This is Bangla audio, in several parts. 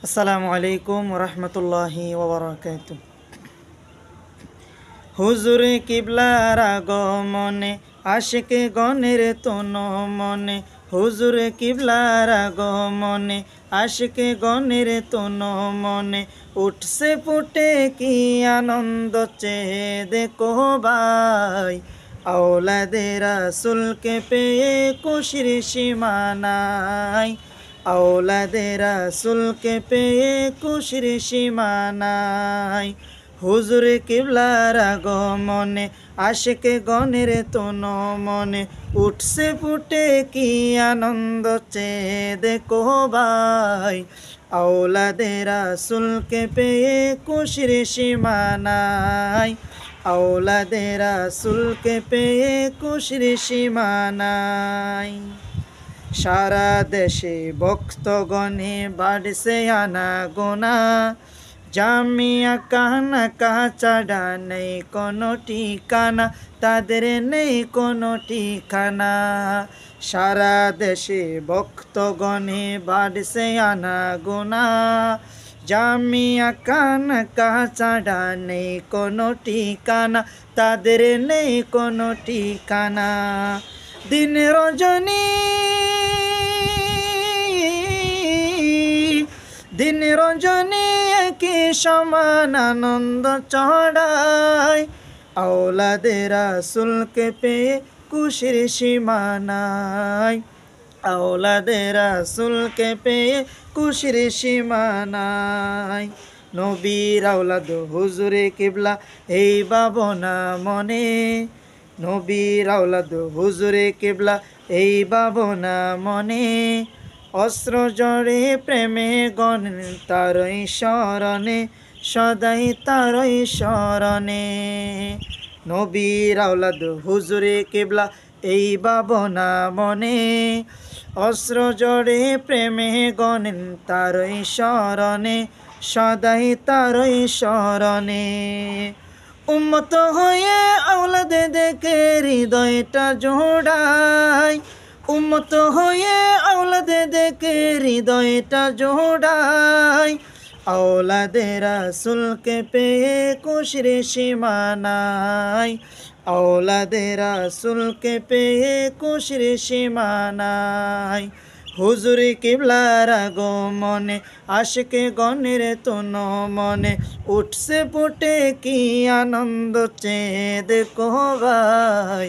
আসসালামু আলাইকুম রহমতুল্লাহি ওবরাকাতুহ। হুজুরে কিবলার আগমনে আশিকে গণের তন মনে, হুজুরে কিবলার আগমনে আশিকে গণের তন মনে, উঠছে ফুটে কি আনন্দ চেয়ে দেখো ভাই, আওলাদে রাসূলকে পেয়ে খুশির সীমা নাই, আওলাদে রাসূলকে পেয়ে খুশির সীমা নাই। হুজুর কিবলার আগমনে আশিকে গণের তন মনে, উঠছে ফুটে কি আনন্দ চেয়ে দেখো ভাই, আওলাদে রাসূলকে পেয়ে খুশির সীমা নাই, আওলাদে রাসূলকে পেয়ে খুশির সীমা নাই। সারা দেশে ভক্তগণে বাড়ছে আনা গোনা, জামিয়া কাহানা কাছাড়া নেই কোনো ঠিকানা, তাদের নেই কোনো ঠিকানা। সারা দেশে ভক্তগণে বাড়ছে আনা গোনা, জামিয়া কাহানা কাছাড়া নেই কোনো ঠিকানা, তাদের নেই কোনো ঠিকানা। দিন রজনী দিন রজনী কি সমান আনন্দ চড়ায়, আওলাদে রাসূলকে পেয়ে খুশির সীমা নাই, আওলাদে রাসূলকে পেয়ে খুশির সীমা নাই। নবীর আওলাদ হুজুরে কিবলা এই ভাবনা মনে, নবীর আওলাদ হুজুরে কিবলা এই ভাবনা মনে, অস্ত্র জড়ে প্রেমে গণ তারই স্মরণে, সদাই তারই স্মরণে। নবীর আওলাদ হুজুরে কিবলা এই ভাবনা মনে, অস্ত্র জড়ে প্রেমে গণ তারই স্মরণে, সদাই তারই স্মরণে। উম্মত হয়ে আওলাদে দেখে হৃদয়টা জোড়ায়, উম্মত হয়ে আওলাদে দেখে হৃদয়টা জোড়ায়, আওলাদে রাসূলকে পেয়ে খুশির সীমা নাই, আওলাদে রাসূলকে পেয়ে খুশির সীমা নাই। হুজুর কিবলার আগমনে আশিকে গণের তন মনে, উঠছে ফুটে কি আনন্দ চেয়ে দেখো ভাই,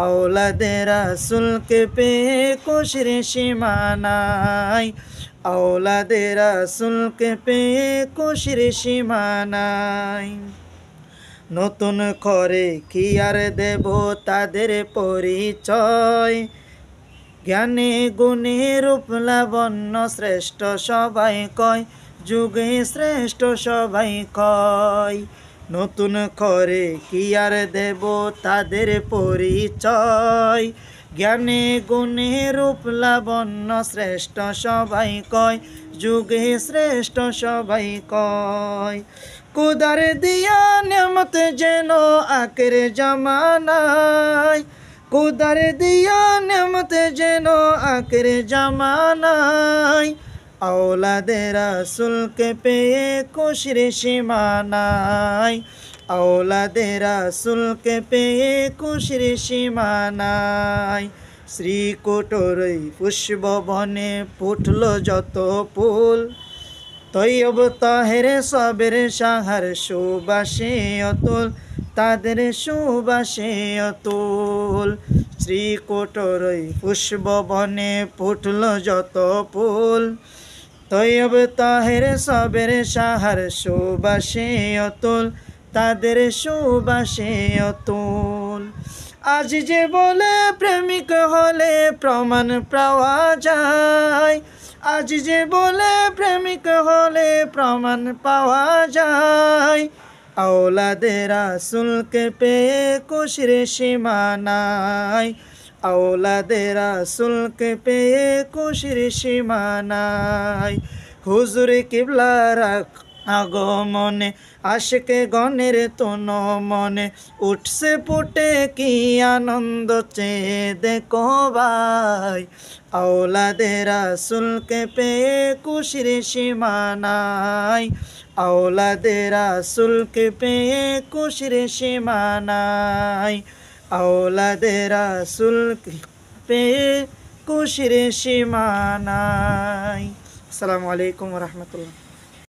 আওলাদে রাসূলকে পেয়ে খুশির সীমা নাই, আওলাদে রাসূলকে পেয়ে খুশির সীমা নাই। নতুন করে কি আর দেব তাদের পরিচয়, জ্ঞানে গুণে রূপ লাবণ্য শ্রেষ্ঠ সবাই কয়, যুগে শ্রেষ্ঠ সবাই কয়। নতুন করে কি আর দেব তাদের পরিচয়, জ্ঞানে গুণে রূপ লাবণ্য শ্রেষ্ঠ সবাই কয়, যুগে শ্রেষ্ঠ সবাই কয়। কুদার দিয়া নেমত যেন আকের জামানায়, কুদার দিয়া নেমত যেন আকের জামানায়, আওলাদে রাসূলকে পেয়ে খুশির সীমা নাই, আওলাদে রাসূলকে পেয়ে খুশির সীমা নাই। শ্রীকুটরই পুষ্পবনে ফুটল যত ফুল, তৈয়ব তাহের সবের সাহার সুবাসে অতুল, তাদের সুবাসে অতুল। শ্রীকুটরই পুষ্পবনে ফুটল যত ফুল, তৈয়ব তাহের সবের সাহার সুবাসে অতুল, তাদের সুবাসে অতুল। আজ যে বলে প্রেমিক হলে প্রমাণ পাওয়া যায়, আজ যে বলে প্রেমিক হলে প্রমাণ পাওয়া যায়, আওলাদে রাসূলকে পেয়ে খুশির সীমা নাই, আওলাদে রাসূলকে পেয়ে খুশির সীমা নাই। হুজুর কিবলার আগমনে আশিকে গণের তন মনে উঠছে ফুটে কি আনন্দ চেয়ে দেখো ভাই আওলাদে রাসূলকে পেয়ে খুশির সীমানাই আওলাদে রাসূলকে পেয়ে খুশির সীমানাই আওলাদে রাসূলকে পেয়ে খুশির সীমানাই। আসসালামু আলাইকুম ওয়া রাহমাতুল্লাহ।